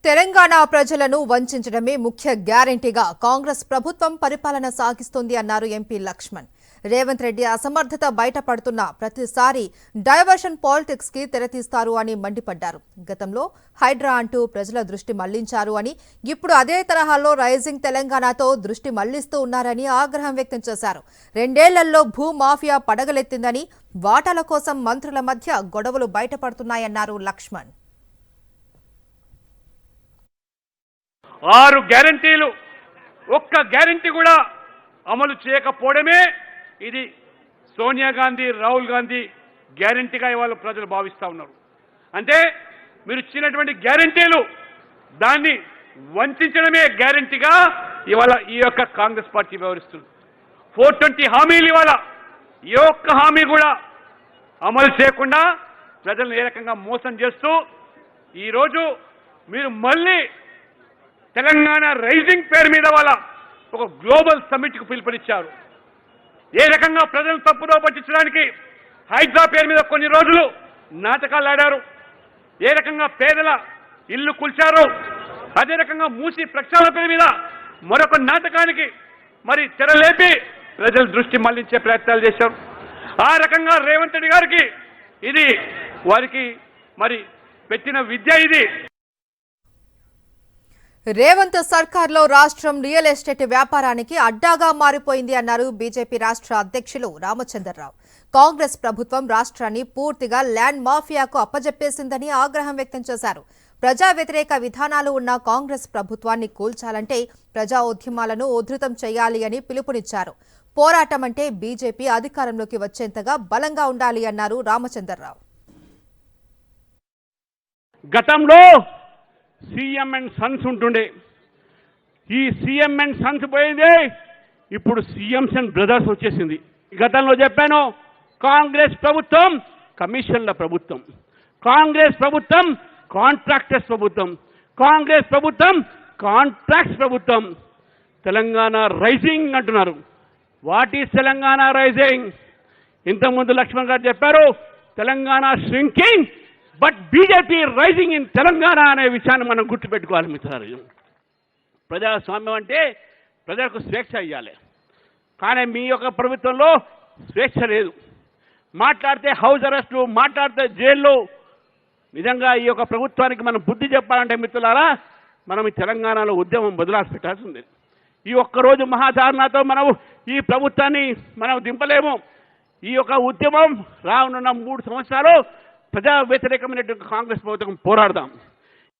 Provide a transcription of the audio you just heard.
తెలంగాణ ప్రజలను వంచడమే ముఖ్య గ్యారెంటీగా కాంగ్రెస్ ప్రభుత్వం పరిపాలన సాగిస్తోంది అన్నారు ఎంపీ లక్ష్మణ్. రేవంత్ రెడ్డి అసమర్థత బయటపడుతున్న ప్రతిసారి డైవర్షన్ పాలిటిక్స్ కి తెరతీస్తారు అని మండిపడ్డారు. గతంలో హైడ్రా అంటూ ప్రజల దృష్టి మళ్లించారు అని, ఇప్పుడు అదే తరహాలో రైజింగ్ తెలంగాణతో దృష్టి మళ్లిస్తూ ఉన్నారని ఆగ్రహం వ్యక్తం చేశారు. 2 ఏళ్లలో భూ మాఫియా పడగలెత్తిందని, వాటాల కోసం మంత్రుల మధ్య గొడవలు బయటపడుతున్నాయన్నారు లక్ష్మణ్. 6 గ్యారెంటీలు ఒక్క గ్యారెంటీ కూడా అమలు చేయకపోవడమే ఇది సోనియా గాంధీ, రాహుల్ గాంధీ గ్యారెంటీగా ఇవాళ ప్రజలు భావిస్తూ ఉన్నారు. అంటే మీరు ఇచ్చినటువంటి గ్యారెంటీలు దాన్ని వంచడమే గ్యారెంటీగా ఇవాళ ఈ యొక్క కాంగ్రెస్ పార్టీ వ్యవహరిస్తుంది. 420 హామీలు ఇవాళ ఏ ఒక్క హామీ కూడా అమలు చేయకుండా ప్రజలను ఏ రకంగా మోసం చేస్తూ ఈరోజు మీరు మళ్ళీ తెలంగాణ రైజింగ్ పేరు మీద వాళ్ళ ఒక గ్లోబల్ సమ్మిట్కు పిలుపునిచ్చారు. ఏ రకంగా ప్రజలను తప్పుదో పట్టించడానికి హైడ్రా పేరు మీద కొన్ని రోజులు నాటకాలు ఆడారు, ఏ రకంగా పేదల ఇల్లు కూల్చారు, అదే రకంగా మూసి ప్రక్షాళన పేరు మీద మరొక నాటకానికి మరి తెరలేపి ప్రజల దృష్టి మళ్లించే ప్రయత్నాలు చేశారు. ఆ రకంగా రేవంత్ రెడ్డి గారికి ఇది వారికి మరి పెట్టిన విద్య. ఇది రేవంత్ సర్కార్లో రాష్ట్రం రియల్ ఎస్టేట్ వ్యాపారానికి అడ్డాగా మారిపోయింది అన్నారు బీజేపీ రాష్ట్ర అధ్యక్షులు రామచంద్రరావు. కాంగ్రెస్ ప్రభుత్వం రాష్ట్రాన్ని పూర్తిగా ల్యాండ్ మాఫియాకు అప్పజెప్పేసిందని ఆగ్రహం వ్యక్తం చేశారు. ప్రజా వ్యతిరేక విధానాలు ఉన్న కాంగ్రెస్ ప్రభుత్వాన్ని కూల్చాలంటే ప్రజా ఉద్యమాలను ఉధృతం చేయాలి అని పిలుపునిచ్చారు. పోరాటం అంటే బీజేపీ అధికారంలోకి వచ్చేంతగా బలంగా ఉండాలి అన్నారు రామచంద్రరావు. గతంలో సీఎం అండ్ సన్స్ ఉంటుండే, ఈ సీఎం అండ్ సన్స్ పోయింది, ఇప్పుడు సీఎంస్ అండ్ బ్రదర్స్ వచ్చేసింది. గతంలో చెప్పాను, కాంగ్రెస్ ప్రభుత్వం కమిషన్ల ప్రభుత్వం, కాంగ్రెస్ ప్రభుత్వం కాంట్రాక్టర్స్ ప్రభుత్వం, కాంగ్రెస్ ప్రభుత్వం కాంట్రాక్ట్స్ ప్రభుత్వం. తెలంగాణ రైజింగ్ అంటున్నారు. What is Telangana rising? ఇంతకుముందు లక్ష్మణ్ గారు చెప్పారు Telangana shrinking, but BJP rising in Telangana అనే విషయాన్ని మనం గుర్తుపెట్టుకోవాలి మిత్రులారా. ప్రజాస్వామ్యం అంటే ప్రజలకు స్వేచ్ఛ ఇవ్వాలి, కానీ మీ యొక్క ప్రభుత్వంలో స్వేచ్ఛ లేదు. మాట్లాడితే హౌస్ అరెస్టు, మాట్లాడితే జైల్లో. నిజంగా ఈ యొక్క ప్రభుత్వానికి మనం బుద్ధి చెప్పాలంటే మిత్రులారా, మనం ఈ తెలంగాణలో ఉద్యమం బదులాసి పెట్టాల్సి ఉంది. ఈ ఒక్కరోజు మహాధారణతో మనం ఈ ప్రభుత్వాన్ని మనం దింపలేము. ఈ యొక్క ఉద్యమం రానున్న 3 సంవత్సరాలు ప్రజా వ్యతిరేకమైనటువంటి కాంగ్రెస్ ప్రభుత్వం పోరాడదాం.